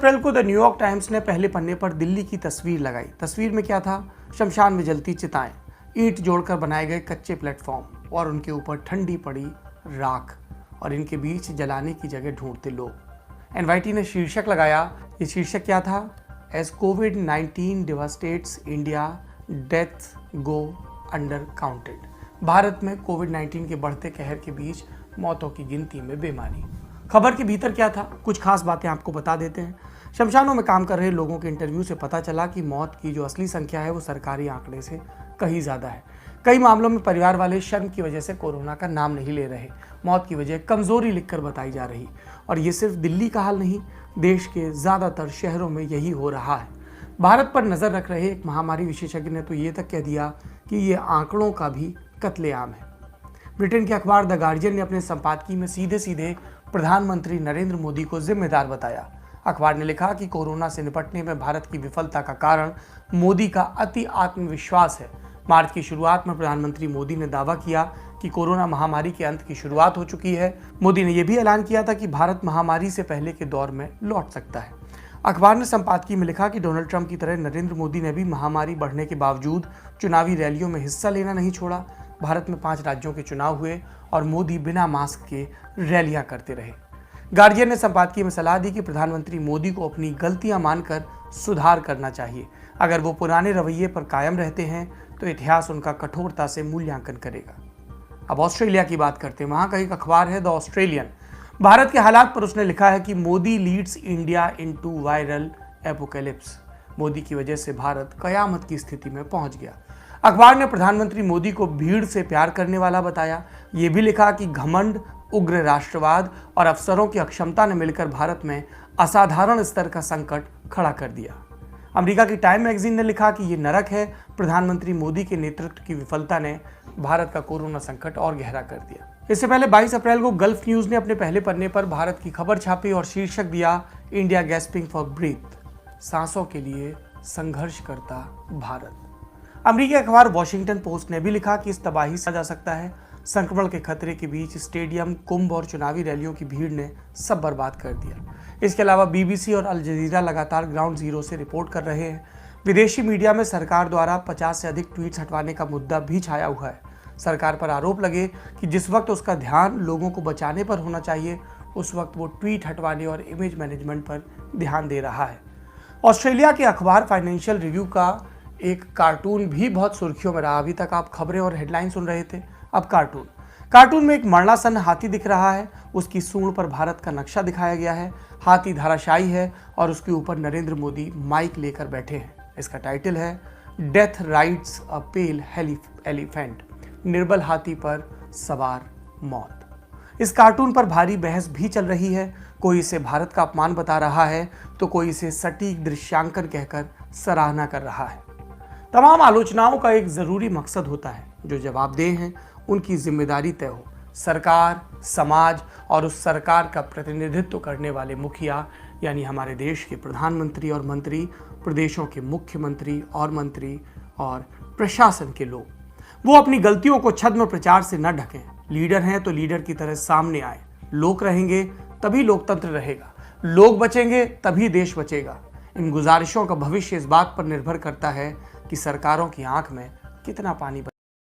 अप्रैल को the New York times ने पहले पन्ने पर दिल्ली की तस्वीर लगाई। तस्वीर में क्या था? शमशान में जलती चिताएं, ईंट जोड़कर बनाए गए कच्चे प्लेटफॉर्म और उनके ऊपर ठंडी पड़ी राख और इनके बीच जलाने की जगह ढूंढते लोग। एनवाईटी ने शीर्षक लगाया। ये शीर्षक क्या था? एज कोविड-19 devastates India, deaths go undercounted. भारत में कोविड-19 के बढ़ते कहर के बीच मौतों की गिनती में बेमानी। खबर के भीतर क्या था? कुछ खास बातें आपको बता देते हैं। शमशानों में काम कर रहे लोगों के इंटरव्यू से पता चला कि मौत की जो असली संख्या है वो सरकारी आंकड़े से कहीं ज़्यादा है। कई मामलों में परिवार वाले शर्म की वजह से कोरोना का नाम नहीं ले रहे। मौत की वजह कमजोरी लिखकर बताई जा रही। और ये सिर्फ दिल्ली का हाल नहीं, देश के ज़्यादातर शहरों में यही हो रहा है। भारत पर नज़र रख रहे एक महामारी विशेषज्ञ ने तो ये तक कह दिया कि ये आंकड़ों का भी कत्लेआम है। ब्रिटेन के अखबार द गार्जियन ने अपने संपादकीय में सीधे सीधे प्रधानमंत्री नरेंद्र मोदी को जिम्मेदार बताया। अखबार ने लिखा कि कोरोना से निपटने में भारत की विफलता का कारण मोदी का अति आत्मविश्वास है। मार्च की शुरुआत में प्रधानमंत्री मोदी ने दावा किया कि कोरोना महामारी के अंत की शुरुआत हो चुकी है। मोदी ने यह भी ऐलान किया था कि भारत महामारी से पहले के दौर में लौट सकता है। अखबार ने संपादकीय में लिखा कि डोनाल्ड ट्रंप की तरह नरेंद्र मोदी ने भी महामारी बढ़ने के बावजूद चुनावी रैलियों में हिस्सा लेना नहीं छोड़ा। भारत में 5 राज्यों के चुनाव हुए और मोदी बिना मास्क के रैलियां करते रहे। गार्जियन ने संपादकीय में सलाह दी कि प्रधानमंत्री मोदी को अपनी गलतियां मानकर सुधार करना चाहिए। अगर वो पुराने रवैये पर कायम रहते हैं तो इतिहास उनका कठोरता से मूल्यांकन करेगा। अब ऑस्ट्रेलिया की बात करते हैं। वहां का एक अखबार है द ऑस्ट्रेलियन। भारत के हालात पर उसने लिखा है कि Modi leads India into viral apocalypse. Modi की वजह से भारत कयामत की स्थिति में पहुंच गया। अखबार ने प्रधानमंत्री मोदी को भीड़ से प्यार करने वाला बताया। ये भी लिखा कि घमंड, उग्र राष्ट्रवाद और अफसरों की अक्षमता ने मिलकर भारत में असाधारण स्तर का संकट खड़ा कर दिया। अमेरिका की टाइम मैगजीन ने लिखा कि ये नरक है। प्रधानमंत्री मोदी के नेतृत्व की विफलता ने भारत का कोरोना संकट और गहरा कर दिया। इससे पहले 22 अप्रैल को गल्फ न्यूज ने अपने पहले पन्ने पर भारत की खबर छापी और शीर्षक दिया, इंडिया गैस्पिंग फॉर ब्रीथ, सांसों के लिए संघर्ष करता भारत। अमेरिकी अखबार वॉशिंगटन पोस्ट ने भी लिखा कि इस तबाही से जा सकता है। संक्रमण के खतरे के बीच स्टेडियम, कुंभ और चुनावी रैलियों की भीड़ ने सब बर्बाद कर दिया। इसके अलावा बीबीसी और अल जजीरा लगातार ग्राउंड जीरो से रिपोर्ट कर रहे हैं। विदेशी मीडिया में सरकार द्वारा 50 से अधिक ट्वीट्स हटवाने का मुद्दा भी छाया हुआ है। सरकार पर आरोप लगे कि जिस वक्त उसका ध्यान लोगों को बचाने पर होना चाहिए, उस वक्त वो ट्वीट हटवाने और इमेज मैनेजमेंट पर ध्यान दे रहा है। ऑस्ट्रेलिया के अखबार फाइनेंशियल रिव्यू का एक कार्टून भी बहुत सुर्खियों में रहा। अभी तक आप खबरें और हेडलाइन सुन रहे थे, अब कार्टून में एक मरणासन हाथी दिख रहा है। उसकी सूंड पर भारत का नक्शा दिखाया गया है। हाथी धराशायी है और उसके ऊपर नरेंद्र मोदी माइक लेकर बैठे हैं। इसका टाइटल है डेथ राइड्स अ पेल एलिफेंट, निर्बल हाथी पर सवार मौत। इस कार्टून पर भारी बहस भी चल रही है। कोई इसे भारत का अपमान बता रहा है तो कोई इसे सटीक दृश्यांकन कहकर सराहना कर रहा है। तमाम आलोचनाओं का एक जरूरी मकसद होता है, जो जवाबदेह हैं उनकी जिम्मेदारी तय हो। सरकार, समाज और उस सरकार का प्रतिनिधित्व करने वाले मुखिया यानी हमारे देश के प्रधानमंत्री और मंत्री, प्रदेशों के मुख्यमंत्री और मंत्री और प्रशासन के लोग, वो अपनी गलतियों को छद्म प्रचार से न ढकें। लीडर हैं तो लीडर की तरह सामने आए। लोग रहेंगे तभी लोकतंत्र रहेगा, लोग बचेंगे तभी देश बचेगा। इन गुजारिशों का भविष्य इस बात पर निर्भर करता है कि सरकारों की आंख में कितना पानी